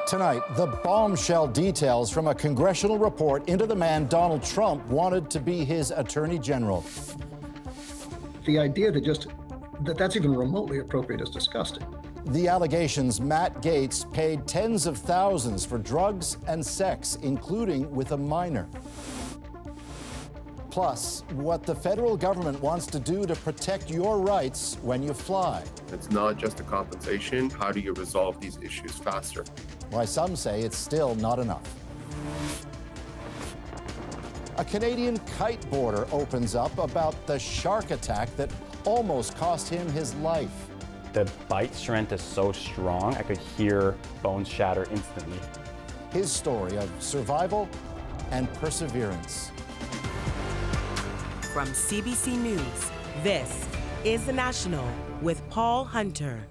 Tonight, the bombshell details from a congressional report into the man Donald Trump wanted to be his attorney general. The idea that's even remotely appropriate is disgusting. The allegations Matt Gaetz paid tens of thousands for drugs and sex, including with a minor. Plus, what the federal government wants to do to protect your rights when you fly. It's not just a compensation. How do you resolve these issues faster? Why some say it's still not enough. A Canadian kiteboarder opens up about the shark attack that almost cost him his life. The bite strength is so strong, I could hear bones shatter instantly. His story of survival and perseverance. From CBC News, this is The National with Paul Hunter.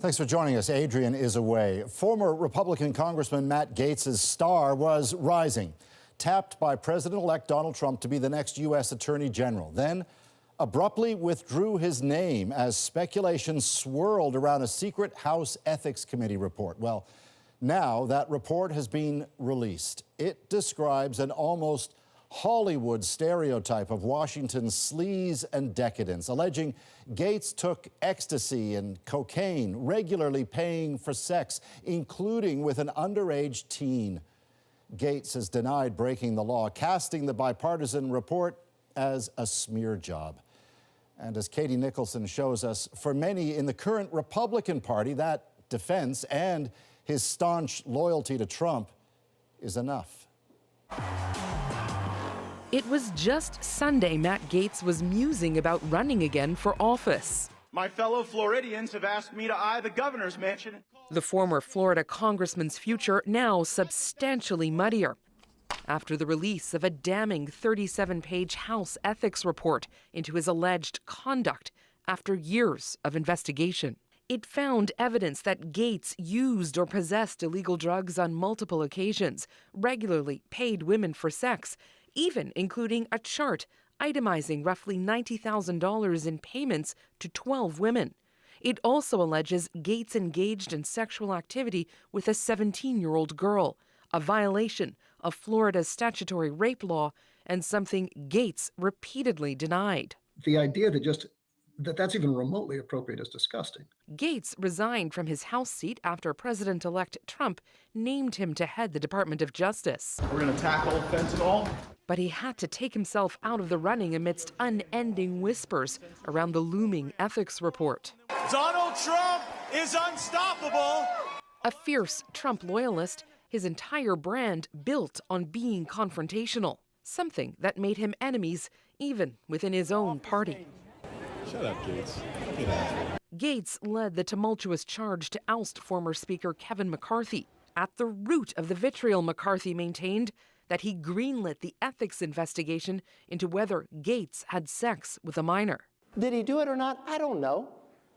Thanks for joining us. Adrian is away. Former Republican Congressman Matt Gaetz's star was rising, tapped by President-elect Donald Trump to be the next U.S. Attorney General. Then abruptly withdrew his name as speculation swirled around a secret House Ethics Committee report. Well, now that report has been released. It describes an almost Hollywood stereotype of Washington's sleaze and decadence, alleging Gaetz took ecstasy and cocaine, regularly paying for sex, including with an underage teen. Gaetz has denied breaking the law, casting the bipartisan report as a smear job. And as Katie Nicholson shows us, for many in the current Republican Party, that defense and his staunch loyalty to Trump is enough. It was just Sunday Matt Gaetz was musing about running again for office. My fellow Floridians have asked me to eye the governor's mansion. The former Florida congressman's future now substantially muddier after the release of a damning 37-page House ethics report into his alleged conduct after years of investigation. It found evidence that Gaetz used or possessed illegal drugs on multiple occasions, regularly paid women for sex, even including a chart itemizing roughly $90,000 in payments to 12 women. It also alleges Gaetz engaged in sexual activity with a 17-year-old girl, a violation of Florida's statutory rape law and something Gaetz repeatedly denied. The idea that's even remotely appropriate is disgusting. Gaetz resigned from his House seat after President-elect Trump named him to head the Department of Justice. We're going to tackle fentanyl. But he had to take himself out of the running amidst unending whispers around the looming ethics report. Donald Trump is unstoppable. A fierce Trump loyalist, his entire brand built on being confrontational, something that made him enemies even within his own party. Shut up, Gaetz. Get out. Gaetz led the tumultuous charge to oust former Speaker Kevin McCarthy. At the root of the vitriol, McCarthy maintained that he greenlit the ethics investigation into whether Gaetz had sex with a minor. Did he do it or not? I don't know.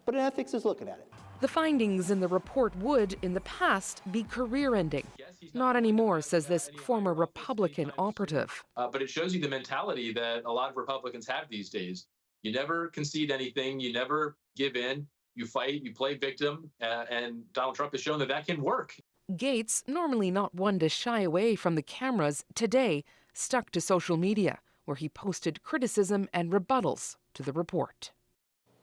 But ethics is looking at it. The findings in the report would, in the past, be career-ending. Not anymore, says this former Republican operative. But it shows you the mentality that a lot of Republicans have these days. You never concede anything. You never give in. You fight. You play victim. And Donald Trump has shown that that can work. Gaetz, normally not one to shy away from the cameras, today stuck to social media, where he posted criticism and rebuttals to the report.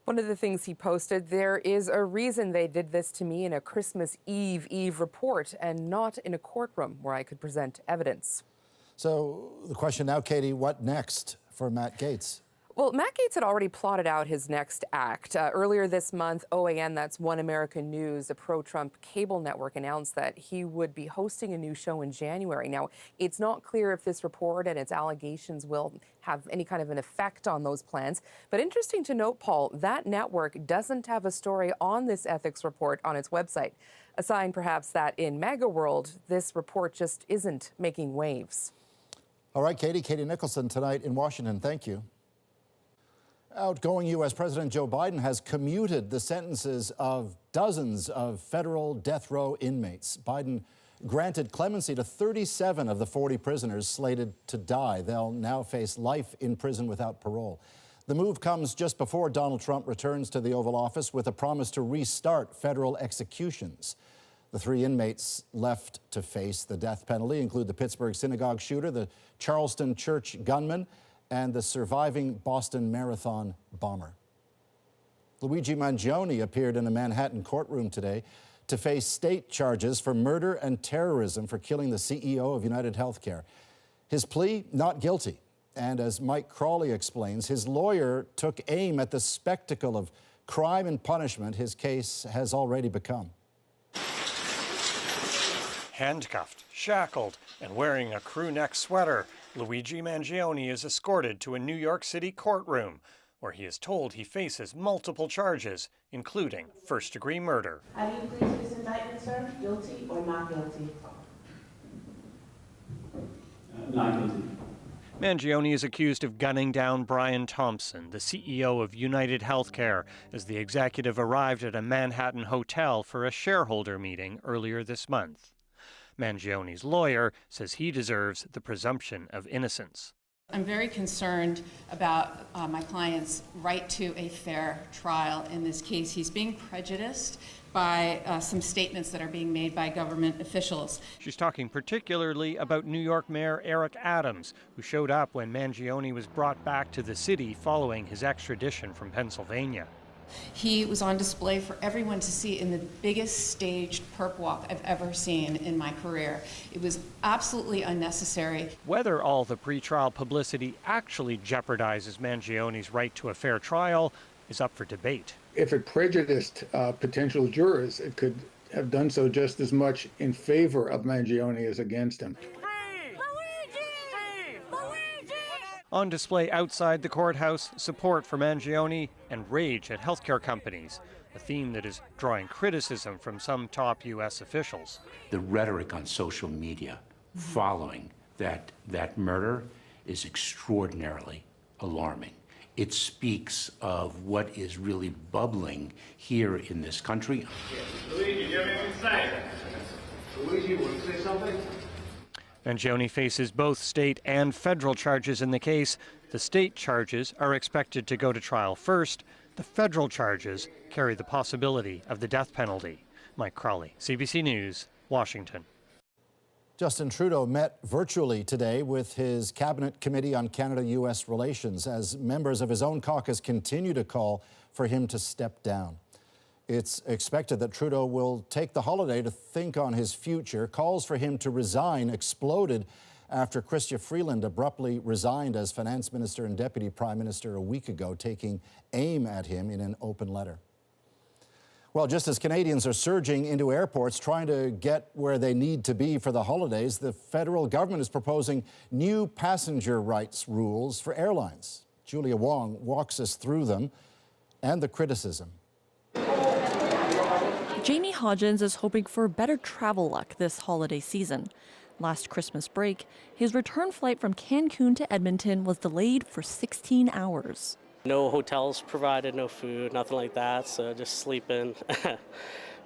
One of the things he posted, there is a reason they did this to me in a Christmas Eve report and not in a courtroom where I could present evidence. So the question now, Katie, what next for Matt Gaetz? Well, Matt Gaetz had already plotted out his next act. Earlier this month, OAN, that's One American News, a pro-Trump cable network, announced that he would be hosting a new show in January. Now, it's not clear if this report and its allegations will have any kind of an effect on those plans. But interesting to note, Paul, that network doesn't have a story on this ethics report on its website. A sign, perhaps, that in MAGA world, this report just isn't making waves. All right, Katie Nicholson tonight in Washington. Thank you. Outgoing U.S. President Joe Biden has commuted the sentences of dozens of federal death row inmates. Biden granted clemency to 37 of the 40 prisoners slated to die. They'll now face life in prison without parole. The move comes just before Donald Trump returns to the Oval Office with a promise to restart federal executions. The 3 inmates left to face the death penalty include the Pittsburgh synagogue shooter, the Charleston church gunman, and the surviving Boston Marathon bomber. Luigi Mangione appeared in a Manhattan courtroom today to face state charges for murder and terrorism for killing the CEO of United Healthcare. His plea, not guilty. And as Mike Crawley explains, his lawyer took aim at the spectacle of crime and punishment his case has already become. Handcuffed, shackled, and wearing a crew neck sweater, Luigi Mangione is escorted to a New York City courtroom, where he is told he faces multiple charges, including first-degree murder. How do you plead to this indictment, sir? Guilty or not guilty? Not guilty. Mangione is accused of gunning down Brian Thompson, the CEO of United Healthcare, as the executive arrived at a Manhattan hotel for a shareholder meeting earlier this month. Mangione's lawyer says he deserves the presumption of innocence. I'm very concerned about my client's right to a fair trial in this case. He's being prejudiced by some statements that are being made by government officials. She's talking particularly about New York Mayor Eric Adams, who showed up when Mangione was brought back to the city following his extradition from Pennsylvania. He was on display for everyone to see in the biggest staged perp walk I've ever seen in my career. It was absolutely unnecessary. Whether all the pretrial publicity actually jeopardizes Mangione's right to a fair trial is up for debate. If it prejudiced potential jurors, it could have done so just as much in favor of Mangione as against him. On display outside the courthouse, support for Mangione and rage at healthcare companies, a theme that is drawing criticism from some top U.S. officials. The rhetoric on social media following that murder is extraordinarily alarming. It speaks of what is really bubbling here in this country. Luigi, do you have anything to say? Luigi, want to say something? Mangione faces both state and federal charges in the case. The state charges are expected to go to trial first. The federal charges carry the possibility of the death penalty. Mike Crawley, CBC News, Washington. Justin Trudeau met virtually today with his Cabinet Committee on Canada-U.S. Relations as members of his own caucus continue to call for him to step down. It's expected that Trudeau will take the holiday to think on his future. Calls for him to resign exploded after Chrystia Freeland abruptly resigned as Finance Minister and Deputy Prime Minister a week ago, taking aim at him in an open letter. Well, just as Canadians are surging into airports trying to get where they need to be for the holidays, the federal government is proposing new passenger rights rules for airlines. Julia Wong walks us through them and the criticism. Jamie Hodgins is hoping for better travel luck this holiday season. Last Christmas break, his return flight from Cancun to Edmonton was delayed for 16 hours. No hotels provided, no food, nothing like that, so just sleeping.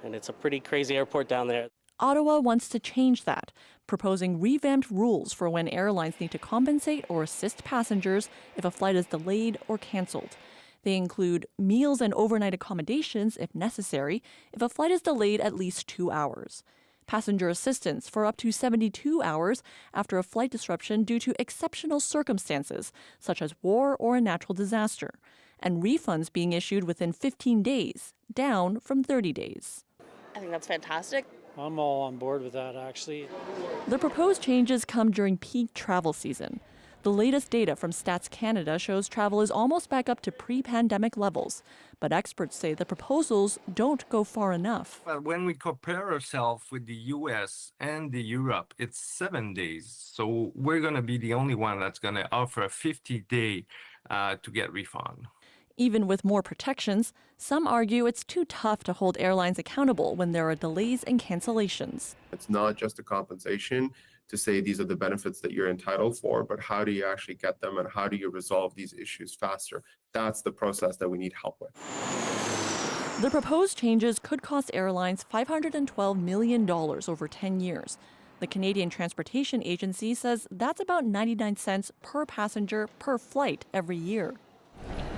And it's a pretty crazy airport down there. Ottawa wants to change that, proposing revamped rules for when airlines need to compensate or assist passengers if a flight is delayed or canceled. They include meals and overnight accommodations, if necessary, if a flight is delayed at least 2 hours. Passenger assistance for up to 72 hours after a flight disruption due to exceptional circumstances, such as war or a natural disaster. And refunds being issued within 15 days, down from 30 days. I think that's fantastic. I'm all on board with that, actually. The proposed changes come during peak travel season. The latest data from Stats Canada shows travel is almost back up to pre-pandemic levels, but experts say the proposals don't go far enough. Well, when we compare ourselves with the US and the Europe, it's 7 days. So we're going to be the only one that's going to offer a 50-day to get refund. Even with more protections, some argue it's too tough to hold airlines accountable when there are delays and cancellations. It's not just a compensation to say these are the benefits that you're entitled for, but how do you actually get them and how do you resolve these issues faster? That's the process that we need help with. The proposed changes could cost airlines $512 million over 10 years. The Canadian Transportation Agency says that's about 99 cents per passenger per flight every year.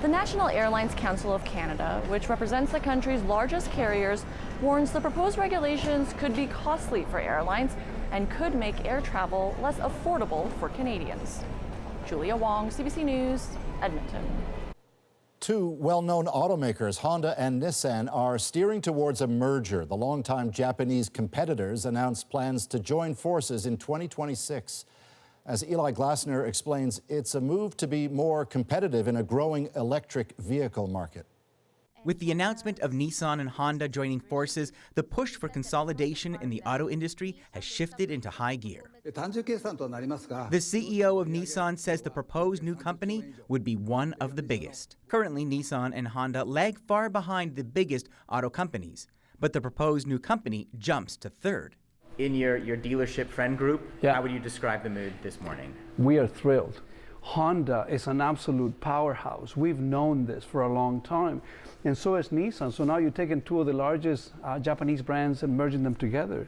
The National Airlines Council of Canada, which represents the country's largest carriers, warns the proposed regulations could be costly for airlines and could make air travel less affordable for Canadians. Julia Wong, CBC News, Edmonton. Two well-known automakers, Honda and Nissan, are steering towards a merger. The longtime Japanese competitors announced plans to join forces in 2026. As Eli Glasner explains, it's a move to be more competitive in a growing electric vehicle market. With the announcement of Nissan and Honda joining forces, the push for consolidation in the auto industry has shifted into high gear. The CEO of Nissan says the proposed new company would be one of the biggest. Currently, Nissan and Honda lag far behind the biggest auto companies, but the proposed new company jumps to third. In your dealership friend group, how would you describe the mood this morning? We are thrilled. Honda is an absolute powerhouse. We've known this for a long time. And so is Nissan. So now you're taking two of the largest Japanese brands and merging them together.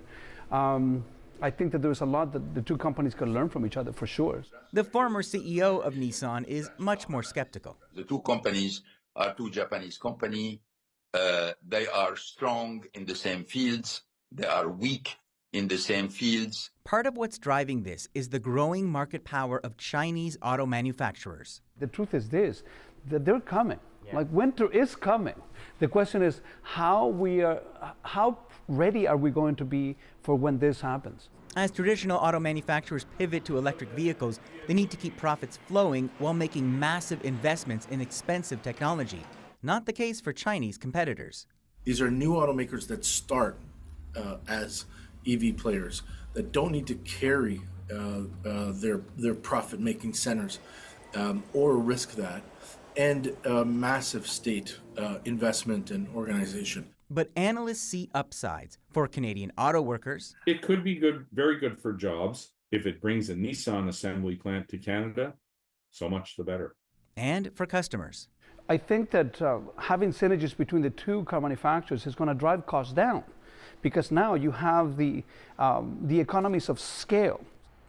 I think that there's a lot that the two companies could learn from each other for sure. The former CEO of Nissan is much more skeptical. The two companies are two Japanese companies. They are strong in the same fields. They are weak in the same fields. Part of what's driving this is the growing market power of Chinese auto manufacturers. The truth is this, that they're coming. Like winter is coming. The question is how ready are we going to be for when this happens? As traditional auto manufacturers pivot to electric vehicles, they need to keep profits flowing while making massive investments in expensive technology. Not the case for Chinese competitors. These are new automakers that start as EV players that don't need to carry their profit-making centers or risk that, and massive state investment and organization. But analysts see upsides for Canadian auto workers. It could be good, very good for jobs. If it brings a Nissan assembly plant to Canada, so much the better. And for customers. I think that having synergies between the two car manufacturers is going to drive costs down, because now you have the economies of scale.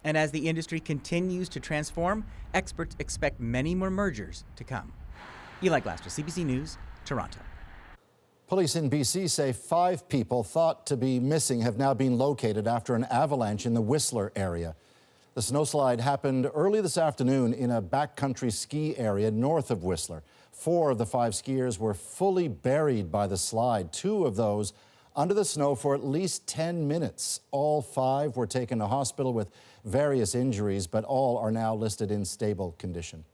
And as the industry continues to transform, experts expect many more mergers to come. Eli Glasner, CBC News, Toronto. Police in BC say 5 people thought to be missing have now been located after an avalanche in the Whistler area. The snowslide happened early this afternoon in a backcountry ski area north of Whistler. 4 of the 5 skiers were fully buried by the slide, 2 of those under the snow for at least 10 minutes. All 5 were taken to hospital with various injuries, but all are now listed in stable condition.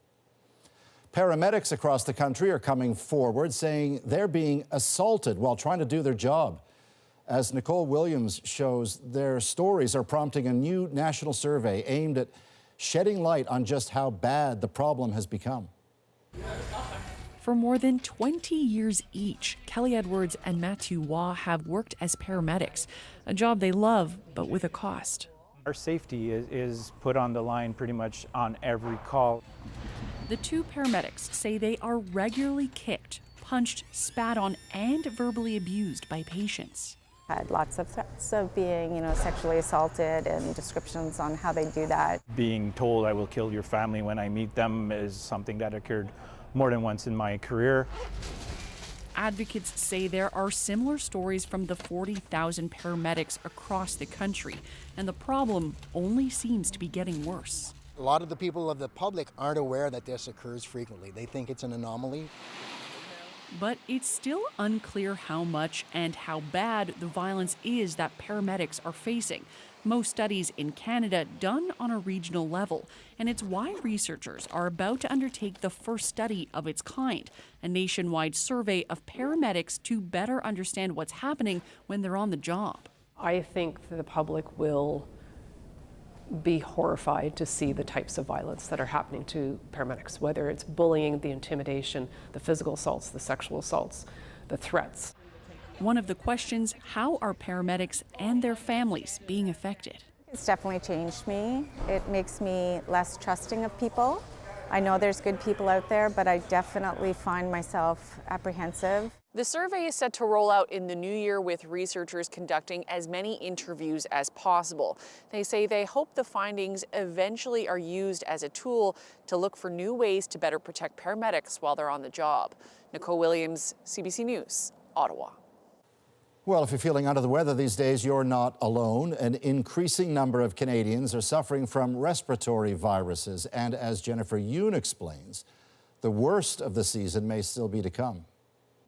Paramedics across the country are coming forward saying they're being assaulted while trying to do their job. As Nicole Williams shows, their stories are prompting a new national survey aimed at shedding light on just how bad the problem has become. For more than 20 years each, Kelly Edwards and Matthew Waugh have worked as paramedics, a job they love, but with a cost. Our safety is put on the line pretty much on every call. The 2 paramedics say they are regularly kicked, punched, spat on, and verbally abused by patients. I had lots of threats of being, sexually assaulted and descriptions on how they do that. Being told I will kill your family when I meet them is something that occurred more than once in my career. Advocates say there are similar stories from the 40,000 paramedics across the country, and the problem only seems to be getting worse. A lot of the people of the public aren't aware that this occurs frequently. They think it's an anomaly. But it's still unclear how much and how bad the violence is that paramedics are facing. Most studies in Canada done on a regional level, and it's why researchers are about to undertake the first study of its kind, a nationwide survey of paramedics to better understand what's happening when they're on the job. I think the public will be horrified to see the types of violence that are happening to paramedics, whether it's bullying, the intimidation, the physical assaults, the sexual assaults, the threats. One of the questions, how are paramedics and their families being affected? It's definitely changed me. It makes me less trusting of people. I know there's good people out there, but I definitely find myself apprehensive. The survey is set to roll out in the new year, with researchers conducting as many interviews as possible. They say they hope the findings eventually are used as a tool to look for new ways to better protect paramedics while they're on the job. Nicole Williams, CBC News, Ottawa. Well, if you're feeling under the weather these days, you're not alone. An increasing number of Canadians are suffering from respiratory viruses. And as Jennifer Yoon explains, the worst of the season may still be to come.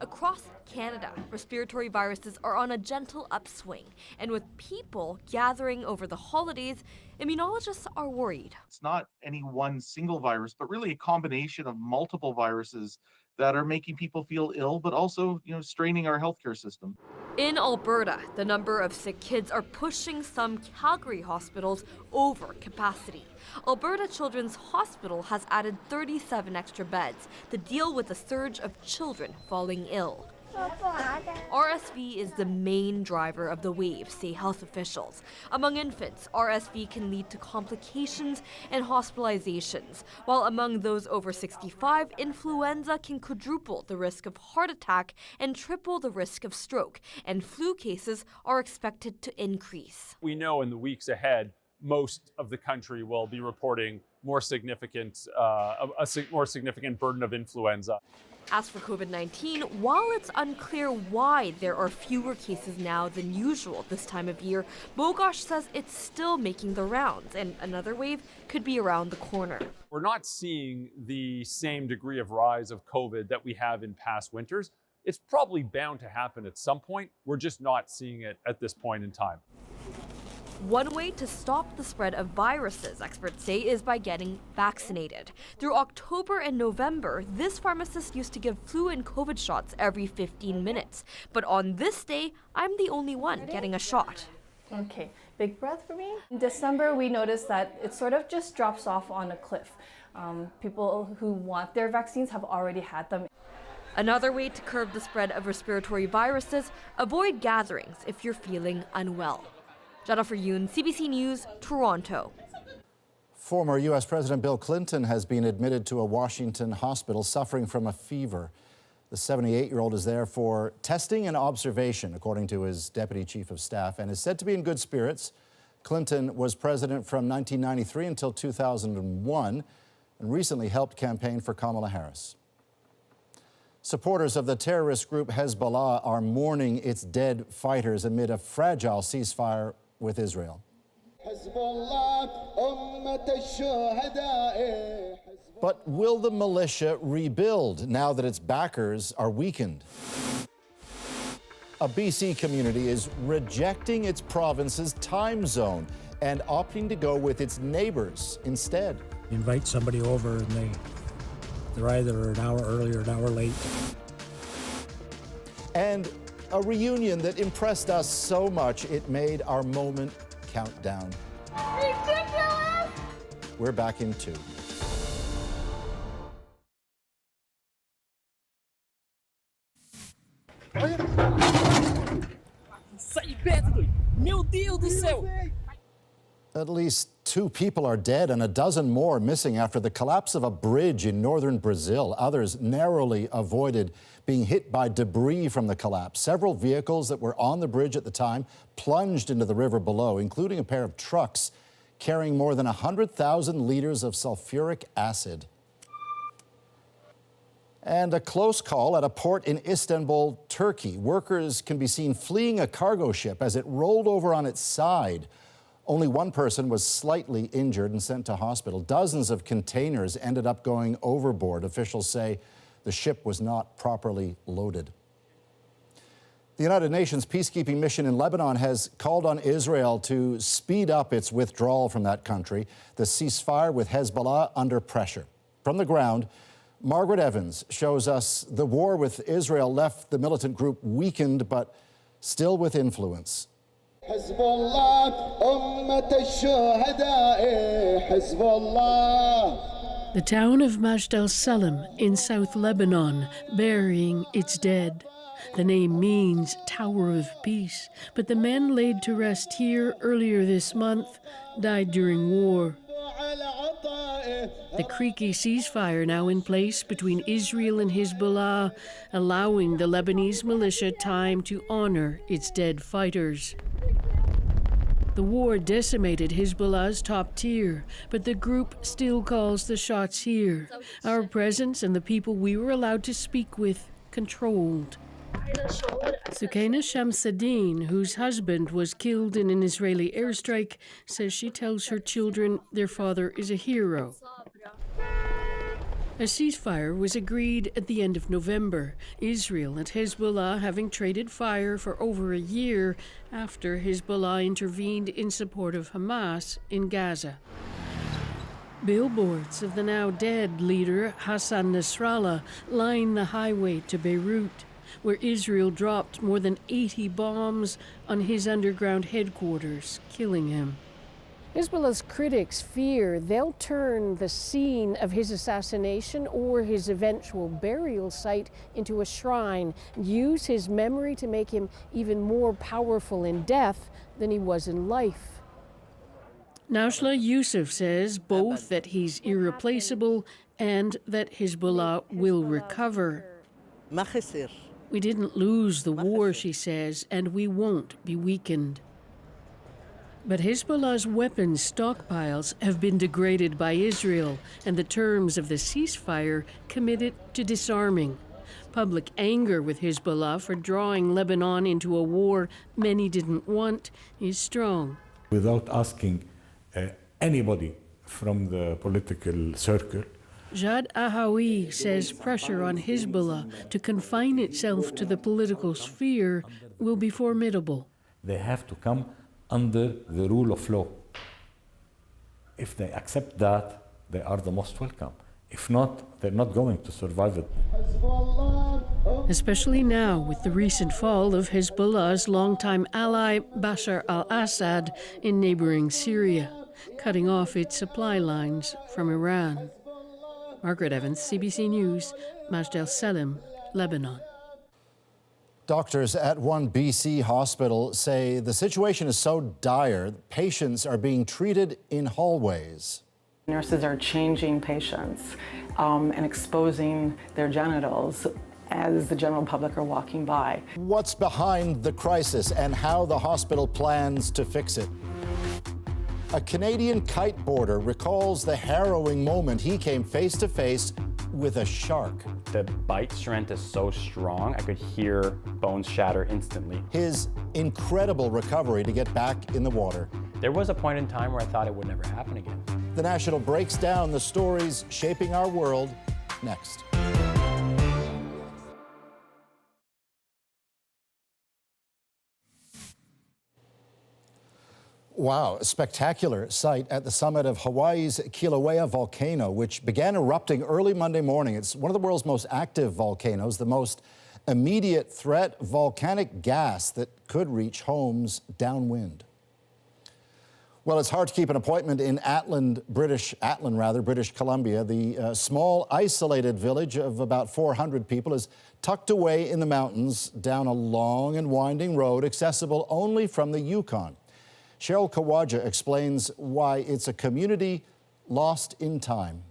Across Canada, respiratory viruses are on a gentle upswing. And with people gathering over the holidays, immunologists are worried. It's not any one single virus, but really a combination of multiple viruses that are making people feel ill, but also, straining our healthcare system. In Alberta, the number of sick kids are pushing some Calgary hospitals over capacity. Alberta Children's Hospital has added 37 extra beds to deal with a surge of children falling ill. RSV is the main driver of the wave, say health officials. Among infants, RSV can lead to complications and hospitalizations, while among those over 65, influenza can quadruple the risk of heart attack and triple the risk of stroke, and flu cases are expected to increase. We know in the weeks ahead, most of the country will be reporting a more significant burden of influenza. As for COVID-19, while it's unclear why there are fewer cases now than usual this time of year, Bogosh says it's still making the rounds and another wave could be around the corner. We're not seeing the same degree of rise of COVID that we have in past winters. It's probably bound to happen at some point. We're just not seeing it at this point in time. One way to stop the spread of viruses, experts say, is by getting vaccinated. Through October and November, this pharmacist used to give flu and COVID shots every 15 minutes. But on this day, I'm the only one getting a shot. Okay, big breath for me. In December, we noticed that it sort of just drops off on a cliff. People who want their vaccines have already had them. Another way to curb the spread of respiratory viruses, avoid gatherings if you're feeling unwell. Jennifer Yoon, CBC News, Toronto. Former U.S. President Bill Clinton has been admitted to a Washington hospital suffering from a fever. The 78-year-old is there for testing and observation, according to his deputy chief of staff, and is said to be in good spirits. Clinton was president from 1993 until 2001 and recently helped campaign for Kamala Harris. Supporters of the terrorist group Hezbollah are mourning its dead fighters amid a fragile ceasefire with Israel. But will the militia rebuild now that its backers are weakened? A BC community is rejecting its province's time zone and opting to go with its neighbors instead. You invite somebody over and they're either an hour early or an hour late. And a reunion that impressed us so much it made our moment count down. Ridiculous! We're back in 2. Meu Deus do céu! At least 2 people are dead and a dozen more missing after the collapse of a bridge in northern Brazil. Others narrowly avoided being hit by debris from the collapse. Several vehicles that were on the bridge at the time plunged into the river below, including a pair of trucks carrying more than 100,000 liters of sulfuric acid. And a close call at a port in Istanbul, Turkey. Workers can be seen fleeing a cargo ship as it rolled over on its side. Only one person was slightly injured and sent to hospital. Dozens of containers ended up going overboard. Officials say the ship was not properly loaded. The United Nations peacekeeping mission in Lebanon has called on Israel to speed up its withdrawal from that country. The ceasefire with Hezbollah under pressure. From the ground, Margaret Evans shows us the war with Israel left the militant group weakened but still with influence. The town of Majd al-Salam in South Lebanon, burying its dead. The name means Tower of Peace, but the men laid to rest here earlier this month died during war. The creaky ceasefire now in place between Israel and Hezbollah, allowing the Lebanese militia time to honor its dead fighters. The war decimated Hezbollah's top tier, but the group still calls the shots here. Our presence and the people we were allowed to speak with controlled. Sukaina Shamsuddin, whose husband was killed in an Israeli airstrike, says she tells her children their father is a hero. A ceasefire was agreed at the end of November, Israel and Hezbollah having traded fire for over a year after Hezbollah intervened in support of Hamas in Gaza. Billboards of the now dead leader Hassan Nasrallah line the highway to Beirut, where Israel dropped more than 80 bombs on his underground headquarters, killing him. Hezbollah's critics fear they'll turn the scene of his assassination or his eventual burial site into a shrine and use his memory to make him even more powerful in death than he was in life. Nausla Yusuf says both that he's irreplaceable and that Hezbollah will recover. We didn't lose the war, she says, and we won't be weakened. But Hezbollah's weapons stockpiles have been degraded by Israel, and the terms of the ceasefire committed to disarming. Public anger with Hezbollah for drawing Lebanon into a war many didn't want is strong. Without asking anybody from the political circle, Jad Ahawi says pressure on Hezbollah to confine itself to the political sphere will be formidable. they have to come under the rule of law. If they accept that, they are the most welcome. If not, they're not going to survive it. Especially now, with the recent fall of Hezbollah's longtime ally Bashar al-Assad in neighboring Syria, cutting off its supply lines from Iran. Margaret Evans, CBC News, Majd el-Salem, Lebanon. Doctors at one BC hospital say the situation is so dire, patients are being treated in hallways. Nurses are changing patients and exposing their genitals as the general public are walking by. What's behind the crisis and how the hospital plans to fix it? A Canadian kiteboarder recalls the harrowing moment he came face to face with a shark. The bite strength is so strong, I could hear bones shatter instantly. His incredible recovery to get back in the water. There was a point in time where I thought it would never happen again. The National breaks down the stories shaping our world next. Wow, a spectacular sight at the summit of Hawaii's Kilauea volcano, which began erupting early Monday morning. It's one of the world's most active volcanoes, the most immediate threat, volcanic gas that could reach homes downwind. Well, it's hard to keep an appointment in British Columbia. The small, isolated village of about 400 people is tucked away in the mountains down a long and winding road accessible only from the Yukon. Cheryl Kawaja explains why it's a community lost in time.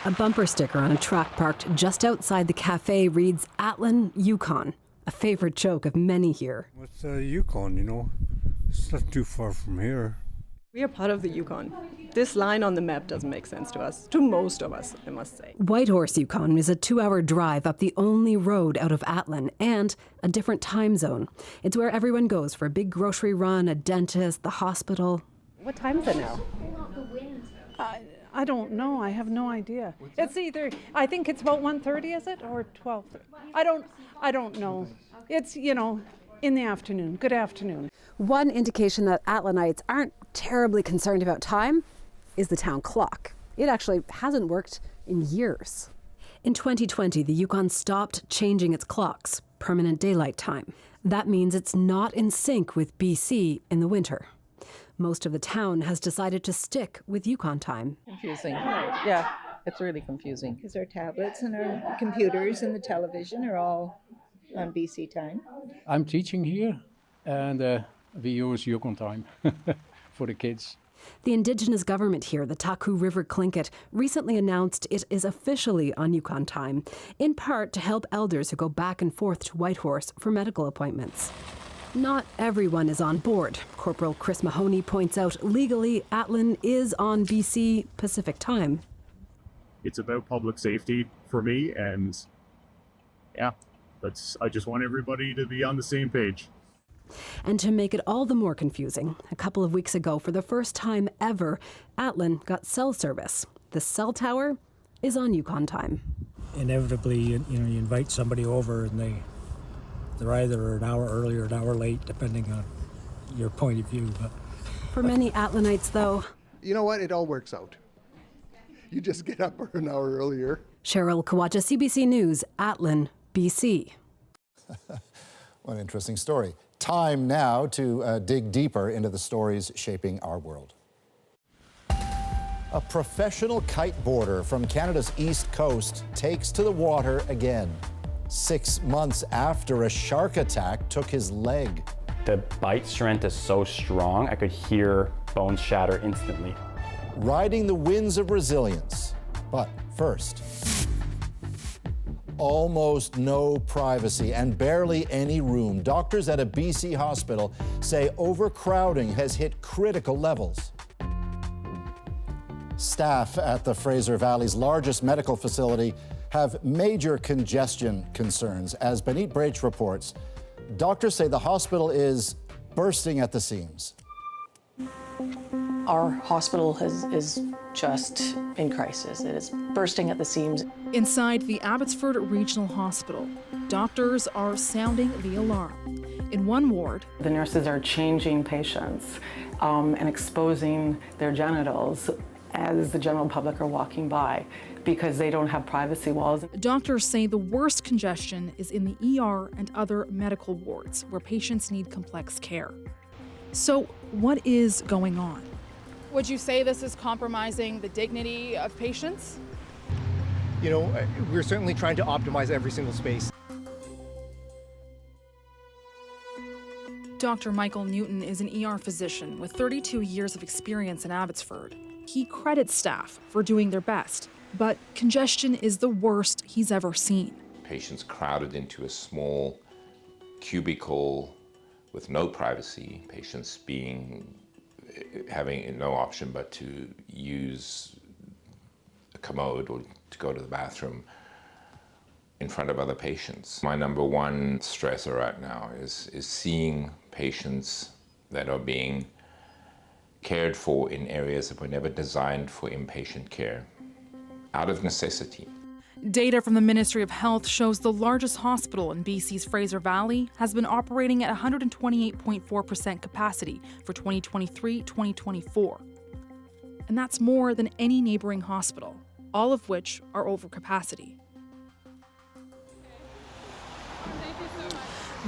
A bumper sticker on a truck parked just outside the cafe reads Atlan, Yukon, a favorite joke of many here. What's Yukon, you know? It's not too far from here. We are part of the Yukon. This line on the map doesn't make sense to us, to most of us, I must say. Whitehorse, Yukon is a 2-hour drive up the only road out of Atlan and a different time zone. It's where everyone goes for a big grocery run, a dentist, the hospital. What time is it now? I don't know. I have no idea. It's either, I think it's about 1:30, is it, or 12:30? I don't know. It's, you know, in the afternoon. Good afternoon. One indication that Atlanites aren't terribly concerned about time is the town clock. It actually hasn't worked in years. In 2020, the Yukon stopped changing its clocks, permanent daylight time. That means it's not in sync with BC in the winter. Most of the town has decided to stick with Yukon time. Confusing. Yeah, it's really confusing. Because our tablets and our computers and the television are all on BC time. I'm teaching here, and we use Yukon time for the kids. The indigenous government here, the Taku River Tlingit, recently announced it is officially on Yukon time, in part to help elders who go back and forth to Whitehorse for medical appointments. Not everyone is on board. Corporal Chris Mahoney points out legally Atlan is on BC Pacific time. It's about public safety for me, and yeah, I just want everybody to be on the same page. And to make it all the more confusing, a couple of weeks ago, for the first time ever, Atlin got cell service. The cell tower is on Yukon time. Inevitably, you invite somebody over and they're either an hour early or an hour late, depending on your point of view. But for many Atlinites, though, you know what? It all works out. You just get up an hour earlier. Cheryl Kawaja, CBC News, Atlin, BC. What an interesting story. Time now to dig deeper into the stories shaping our world. A professional kiteboarder from Canada's East Coast takes to the water again, 6 months after a shark attack took his leg. The bite strength is so strong, I could hear bones shatter instantly. Riding the winds of resilience. But first, almost no privacy and barely any room. Doctors at a BC hospital say overcrowding has hit critical levels. Staff at the Fraser Valley's largest medical facility have major congestion concerns. As Benit Brach reports, doctors say the hospital is bursting at the seams. Our hospital is just in crisis. It is bursting at the seams. Inside the Abbotsford Regional Hospital, doctors are sounding the alarm. In one ward, the nurses are changing patients and exposing their genitals as the general public are walking by because they don't have privacy walls. Doctors say the worst congestion is in the ER and other medical wards where patients need complex care. So what is going on? Would you say this is compromising the dignity of patients? You know, we're certainly trying to optimize every single space. Dr. Michael Newton is an ER physician with 32 years of experience in Abbotsford. He credits staff for doing their best, but congestion is the worst he's ever seen. Patients crowded into a small cubicle with no privacy, patients having no option but to use a commode or to go to the bathroom in front of other patients. My number one stressor right now is seeing patients that are being cared for in areas that were never designed for inpatient care, out of necessity. Data from the Ministry of Health shows the largest hospital in BC's Fraser Valley has been operating at 128.4% capacity for 2023-2024. And that's more than any neighboring hospital, all of which are over capacity.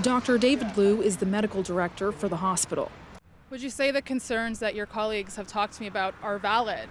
Dr. David Liu is the medical director for the hospital. Would you say the concerns that your colleagues have talked to me about are valid?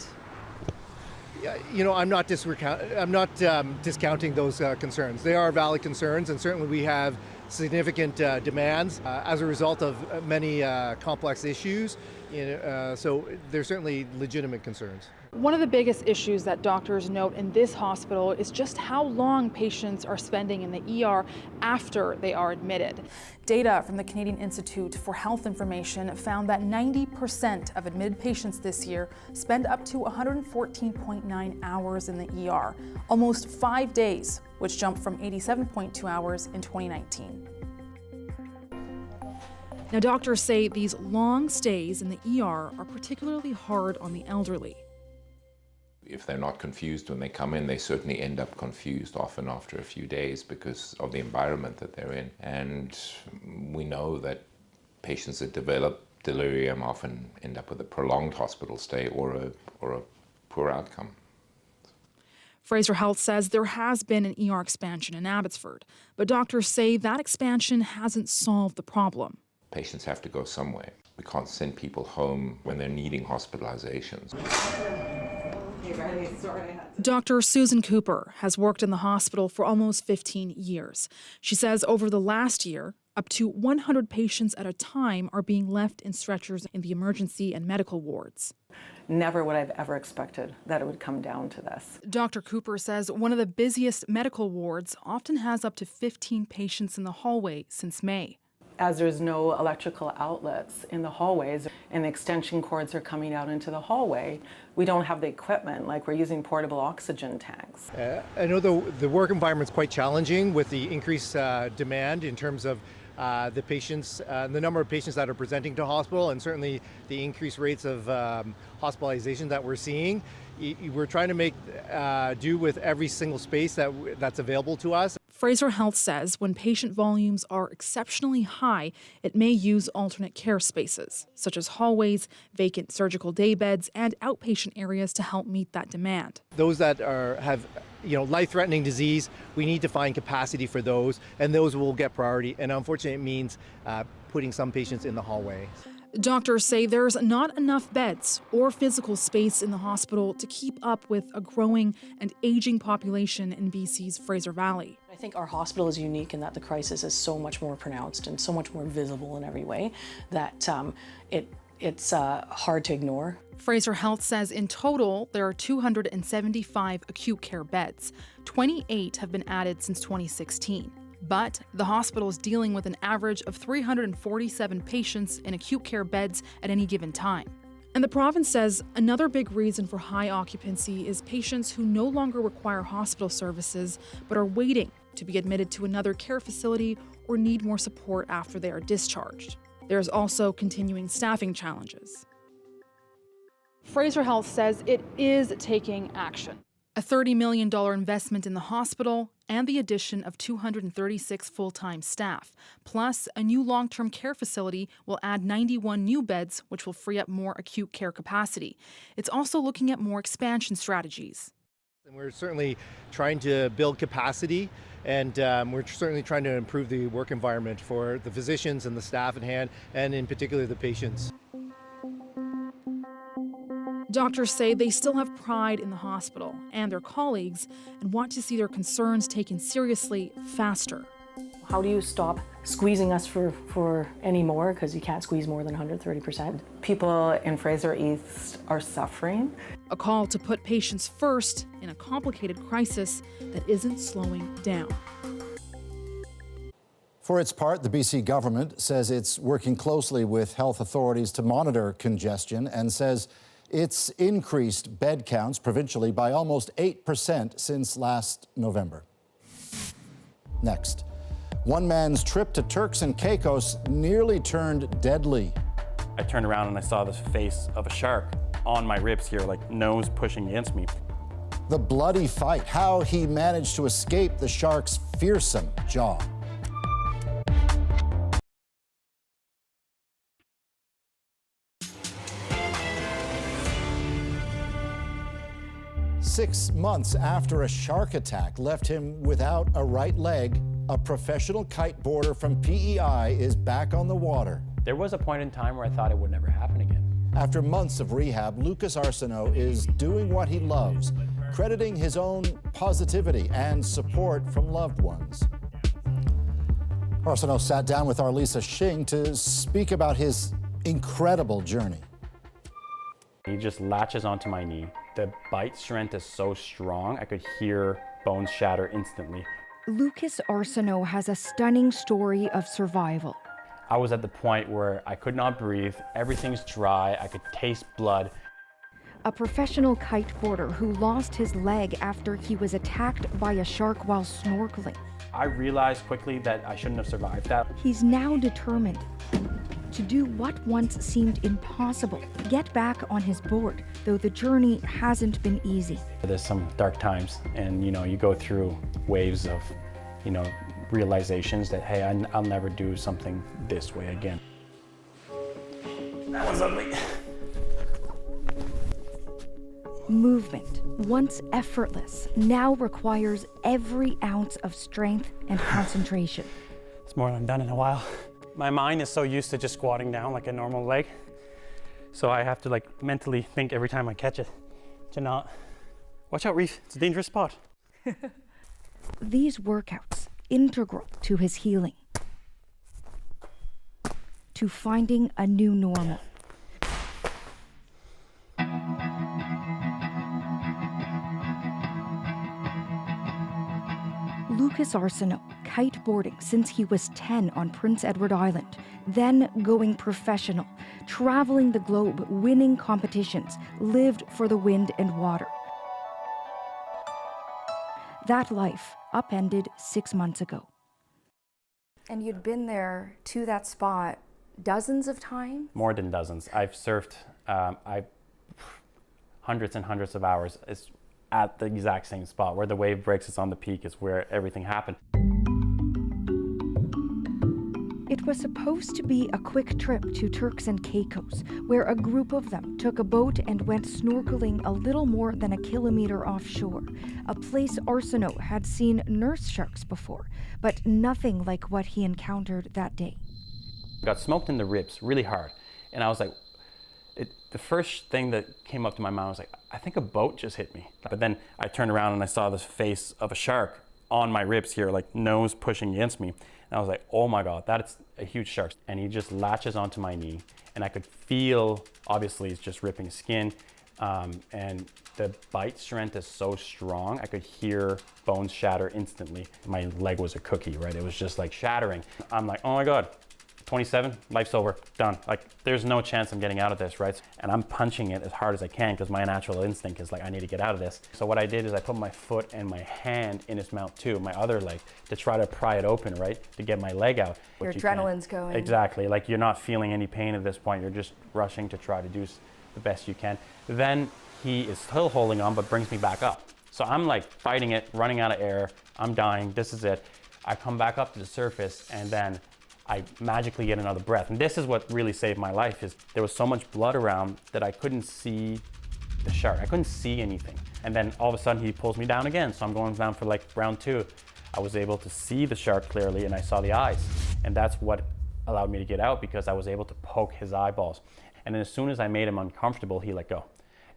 You know, I'm not discounting those concerns. They are valid concerns, and certainly we have significant demands as a result of many complex issues. So there's certainly legitimate concerns. One of the biggest issues that doctors note in this hospital is just how long patients are spending in the ER after they are admitted. Data from the Canadian Institute for Health Information found that 90% of admitted patients this year spend up to 114.9 hours in the ER, almost 5 days, which jumped from 87.2 hours in 2019. Now, doctors say these long stays in the ER are particularly hard on the elderly. If they're not confused when they come in, they certainly end up confused often after a few days because of the environment that they're in. And we know that patients that develop delirium often end up with a prolonged hospital stay or a poor outcome. Fraser Health says there has been an ER expansion in Abbotsford, but doctors say that expansion hasn't solved the problem. Patients have to go somewhere. We can't send people home when they're needing hospitalizations. Dr. Susan Cooper has worked in the hospital for almost 15 years. She says over the last year, up to 100 patients at a time are being left in stretchers in the emergency and medical wards. Never would I've ever expected that it would come down to this. Dr. Cooper says one of the busiest medical wards often has up to 15 patients in the hallway since May. as there's no electrical outlets in the hallways and the extension cords are coming out into the hallway, we don't have the equipment, like we're using portable oxygen tanks. I know the work environment's quite challenging with the increased demand in terms of the patients, the number of patients that are presenting to hospital, and certainly the increased rates of hospitalization that we're seeing. We're trying to make do with every single space that's available to us. Fraser Health says when patient volumes are exceptionally high, it may use alternate care spaces, such as hallways, vacant surgical day beds, and outpatient areas to help meet that demand. Those that have life-threatening disease, we need to find capacity for those, and those will get priority. And unfortunately, it means putting some patients in the hallway. Doctors say there's not enough beds or physical space in the hospital to keep up with a growing and aging population in BC's Fraser Valley. I think our hospital is unique in that the crisis is so much more pronounced and so much more visible in every way that it's hard to ignore. Fraser Health says in total there are 275 acute care beds. 28 have been added since 2016. But the hospital is dealing with an average of 347 patients in acute care beds at any given time. And the province says another big reason for high occupancy is patients who no longer require hospital services but are waiting to be admitted to another care facility or need more support after they are discharged. There's also continuing staffing challenges. Fraser Health says it is taking action. A $30 million investment in the hospital and the addition of 236 full-time staff. Plus, a new long-term care facility will add 91 new beds, which will free up more acute care capacity. It's also looking at more expansion strategies. And we're certainly trying to build capacity, and we're certainly trying to improve the work environment for the physicians and the staff at hand, and in particular the patients. Doctors say they still have pride in the hospital and their colleagues and want to see their concerns taken seriously faster. How do you stop squeezing us for any more, because you can't squeeze more than 130%? People in Fraser East are suffering. A call to put patients first in a complicated crisis that isn't slowing down. For its part, the BC government says it's working closely with health authorities to monitor congestion and says it's increased bed counts provincially by almost 8% since last November. Next, one man's trip to Turks and Caicos nearly turned deadly. I turned around and I saw the face of a shark on my ribs here, like nose pushing against me. The bloody fight, how he managed to escape the shark's fearsome jaw. Six months after a shark attack left him without a right leg, a professional kiteboarder from PEI is back on the water. There was a point in time where I thought it would never happen again. After months of rehab, Lucas Arsenault is doing what he loves, crediting his own positivity and support from loved ones. Arsenault sat down with our Lisa Shing to speak about his incredible journey. He just latches onto my knee. The bite strength is so strong, I could hear bones shatter instantly. Lucas Arsenault has a stunning story of survival. I was at the point where I could not breathe, everything's dry, I could taste blood. A professional kiteboarder who lost his leg after he was attacked by a shark while snorkeling. I realized quickly that I shouldn't have survived that. He's now determined to do what once seemed impossible, get back on his board, though the journey hasn't been easy. There's some dark times, and you go through waves of, realizations that, hey, I'll never do something this way again. That was ugly. Movement, once effortless, now requires every ounce of strength and concentration. It's more than I've done in a while. My mind is so used to just squatting down like a normal leg, so I have to mentally think every time I catch it to not. Watch out, Reef, it's a dangerous spot. These workouts, integral to his healing, to finding a new normal. Lucas Arsenault, kiteboarding since he was 10 on Prince Edward Island, then going professional, traveling the globe, winning competitions, lived for the wind and water. That life upended 6 months ago. And you'd been there to that spot dozens of times? More than dozens. I've surfed hundreds and hundreds of hours. It's at the exact same spot. Where the wave breaks, it's on the peak, is where everything happened. It was supposed to be a quick trip to Turks and Caicos, where a group of them took a boat and went snorkeling a little more than a kilometer offshore, a place Arsenault had seen nurse sharks before, but nothing like what he encountered that day. Got smoked in the ribs really hard, and I was like, the first thing that came up to my mind was like, I think a boat just hit me. But then I turned around and I saw the face of a shark on my ribs here, like nose pushing against me. And I was like, oh my God, that's a huge shark. And he just latches onto my knee, and I could feel, obviously it's just ripping skin, and the bite strength is so strong, I could hear bones shatter instantly. My leg was a cookie, right? It was just like shattering. I'm like, oh my God. 27, life's over, done. Like, there's no chance I'm getting out of this, right? And I'm punching it as hard as I can because my natural instinct is like, I need to get out of this. So what I did is I put my foot and my hand in his mouth too, my other leg, to try to pry it open, right? To get my leg out. Your adrenaline's going. Exactly, like you're not feeling any pain at this point. You're just rushing to try to do the best you can. Then he is still holding on, but brings me back up. So I'm like fighting it, running out of air. I'm dying, this is it. I come back up to the surface, and then I magically get another breath. And this is what really saved my life, is there was so much blood around that I couldn't see the shark. I couldn't see anything. And then all of a sudden he pulls me down again. So I'm going down for like round 2. I was able to see the shark clearly, and I saw the eyes. And that's what allowed me to get out, because I was able to poke his eyeballs. And then as soon as I made him uncomfortable, he let go.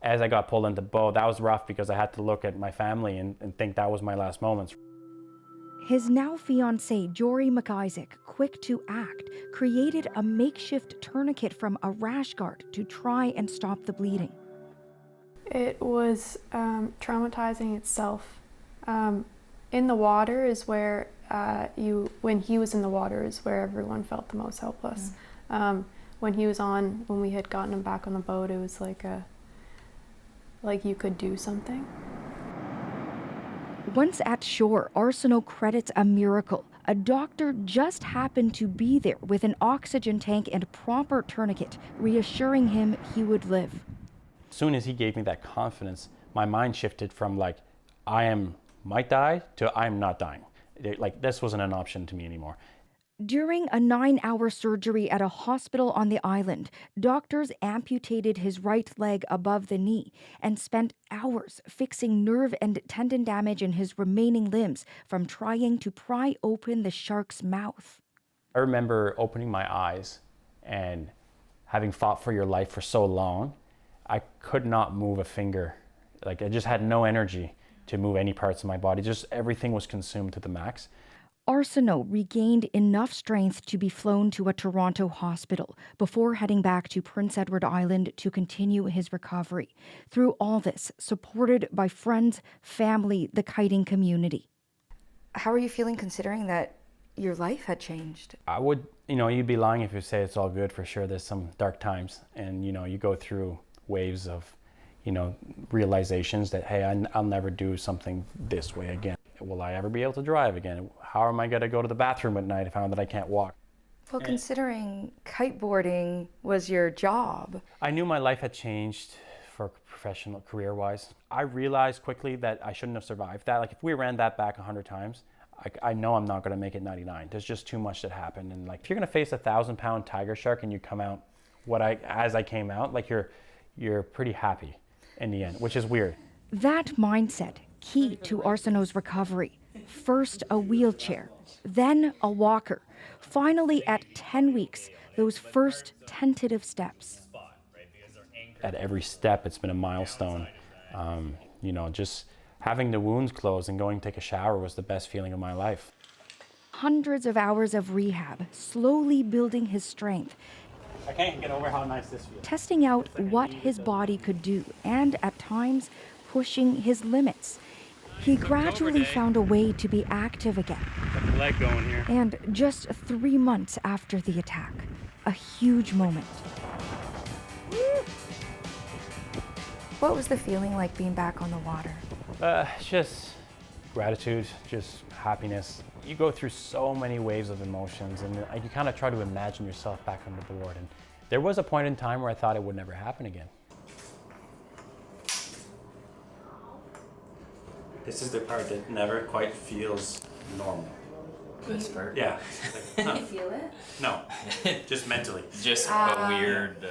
As I got pulled into the boat, that was rough because I had to look at my family and think that was my last moments. His now fiancée, Jory McIsaac, quick to act, created a makeshift tourniquet from a rash guard to try and stop the bleeding. It was traumatizing itself. In the water is where when he was in the water is where everyone felt the most helpless. When we had gotten him back on the boat, it was like you could do something. Once at shore, Arsenault credits a miracle. A doctor just happened to be there with an oxygen tank and proper tourniquet, reassuring him he would live. As soon as he gave me that confidence, my mind shifted from like, might die to I'm not dying. Like, this wasn't an option to me anymore. During a 9-hour surgery at a hospital on the island, doctors amputated his right leg above the knee and spent hours fixing nerve and tendon damage in his remaining limbs from trying to pry open the shark's mouth. I remember opening my eyes and having fought for your life for so long, I could not move a finger. Like, I just had no energy to move any parts of my body. Just everything was consumed to the max. Arsenault regained enough strength to be flown to a Toronto hospital before heading back to Prince Edward Island to continue his recovery. Through all this, supported by friends, family, the kiting community. How are you feeling considering that your life had changed? I would, you'd be lying if you say it's all good. For sure, there's some dark times, and you go through waves of, realizations that, hey, I'll never do something this way again. Will I ever be able to drive again? How am I going to go to the bathroom at night if I found that I can't walk? Well, considering kiteboarding was your job. I knew my life had changed for professional, career-wise. I realized quickly that I shouldn't have survived that. Like, if we ran that back 100 times, I know I'm not going to make it 99. There's just too much that happened. And like, if you're going to face a 1,000-pound tiger shark and you come out as I came out, like you're pretty happy in the end, which is weird. That mindset, key to Arsenault's recovery. First a wheelchair, then a walker. Finally, at 10 weeks, those first tentative steps. At every step, it's been a milestone. Just having the wounds closed and going to take a shower was the best feeling of my life. Hundreds of hours of rehab, slowly building his strength. I can't get over how nice this feels. Testing out what his body could do, and at times, pushing his limits. He gradually found a way to be active again. Got the leg going here. And just 3 months after the attack, a huge moment. What was the feeling like being back on the water? Just gratitude, just happiness. You go through so many waves of emotions, and you kind of try to imagine yourself back on the board. And there was a point in time where I thought it would never happen again. This is the part that never quite feels normal. This part? Yeah. Can you feel it? No, just mentally. Just a weird...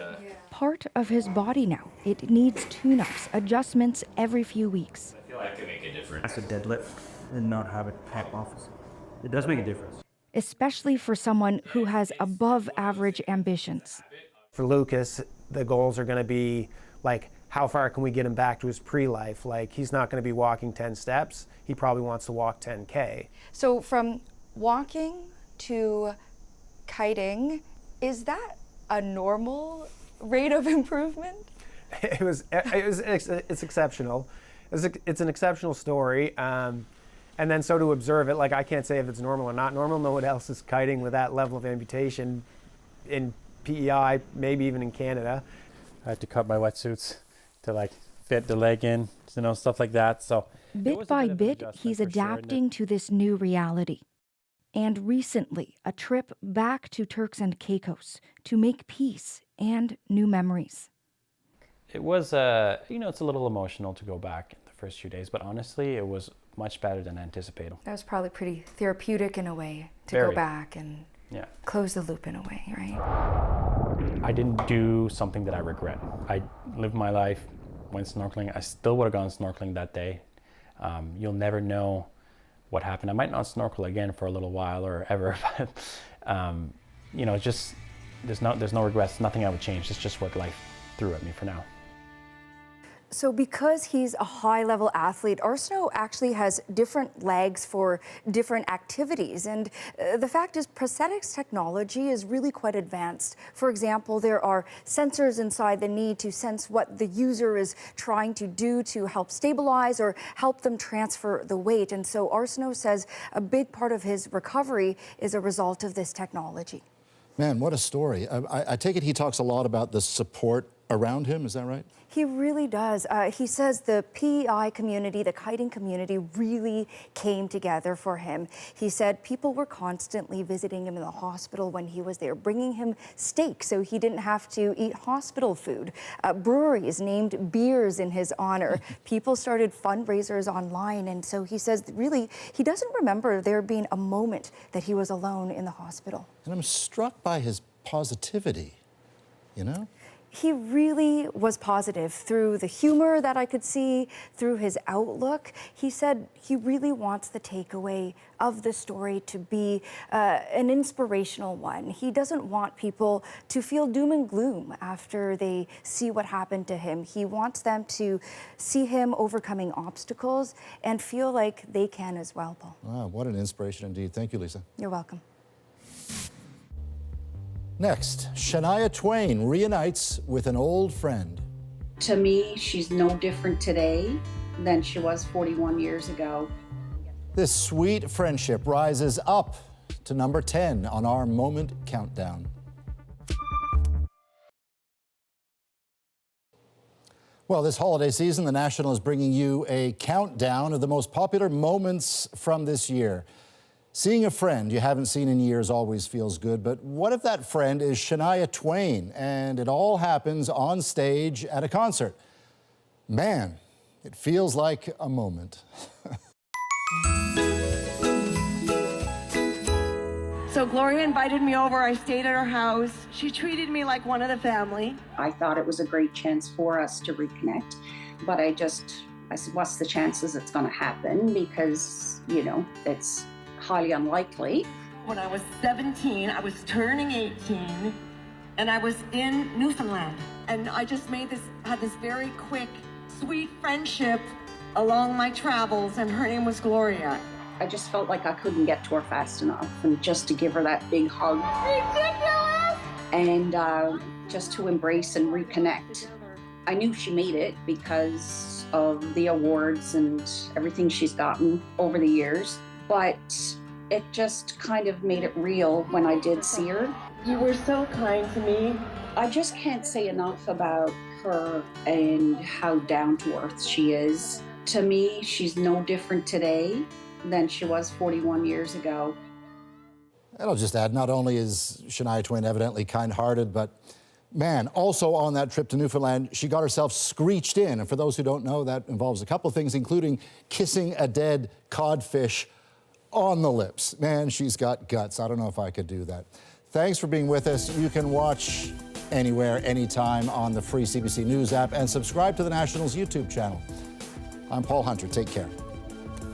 Part of his body now. It needs tune-ups, adjustments every few weeks. I feel like it could make a difference. That's a deadlift and not have it hack off. It does make a difference. Especially for someone who has above average ambitions. For Lucas, the goals are going to be like, how far can we get him back to his pre-life? Like, he's not going to be walking 10 steps. He probably wants to walk 10K. So from walking to kiting, is that a normal rate of improvement? It's exceptional. It's an exceptional story. And then so to observe it, like, I can't say if it's normal or not normal. No one else is kiting with that level of amputation in PEI, maybe even in Canada. I had to cut my wetsuits to like fit the leg in, you know, stuff like that. So bit by bit, he's adapting to this new reality. And recently, a trip back to Turks and Caicos to make peace and new memories. It was, you know, it's a little emotional to go back the first few days, but honestly, it was much better than anticipated. That was probably pretty therapeutic in a way to Very. go back and close the loop in a way, right? I didn't do something that I regret. I lived my life, went snorkeling. I still would have gone snorkeling that day. You'll never know what happened. I might not snorkel again for a little while or ever, but you know, just there's no regrets. Nothing I would change. It's just what life threw at me for now. So because he's a high-level athlete, Arsenault actually has different legs for different activities. And the fact is, prosthetics technology is really quite advanced. For example, there are sensors inside the knee to sense what the user is trying to do to help stabilize or help them transfer the weight. And so Arsenault says a big part of his recovery is a result of this technology. Man, what a story. I take it he talks a lot about the support around him, is that right? He really does. He says the PEI community, the kiting community, really came together for him. He said people were constantly visiting him in the hospital when he was there, bringing him steak so he didn't have to eat hospital food. Breweries named beers in his honor. People started fundraisers online. And so he says really, he doesn't remember there being a moment that he was alone in the hospital. And I'm struck by his positivity, you know? He really was positive through the humor that I could see, through his outlook. He said he really wants the takeaway of the story to be an inspirational one. He doesn't want people to feel doom and gloom after they see what happened to him. He wants them to see him overcoming obstacles and feel like they can as well, Paul. Wow, what an inspiration indeed. Thank you, Lisa. You're welcome. Next, Shania Twain reunites with an old friend. To me, she's no different today than she was 41 years ago. This sweet friendship rises up to number 10 on our Moment Countdown. Well, this holiday season, The National is bringing you a countdown of the most popular moments from this year. Seeing a friend you haven't seen in years always feels good, but what if that friend is Shania Twain and it all happens on stage at a concert? Man, it feels like a moment. So Gloria invited me over. I stayed at her house. She treated me like one of the family. I thought it was a great chance for us to reconnect, but I said, what's the chances it's going to happen? Because, you know, it's highly unlikely. When I was 17, I was turning 18, and I was in Newfoundland. And I just had this very quick, sweet friendship along my travels, and her name was Gloria. I just felt like I couldn't get to her fast enough, and just to give her that big hug. Ridiculous! And just to embrace and reconnect. I knew she made it because of the awards and everything she's gotten over the years, but it just kind of made it real when I did see her. You were so kind to me. I just can't say enough about her and how down to earth she is. To me, she's no different today than she was 41 years ago. And I'll just add, not only is Shania Twain evidently kind-hearted, but man, also on that trip to Newfoundland, she got herself screeched in. And for those who don't know, that involves a couple of things, including kissing a dead codfish on the lips. Man, she's got guts. I don't know if I could do that. Thanks for being with us. You can watch anywhere, anytime on the free CBC News app and subscribe to the National's YouTube channel. I'm Paul Hunter. Take care.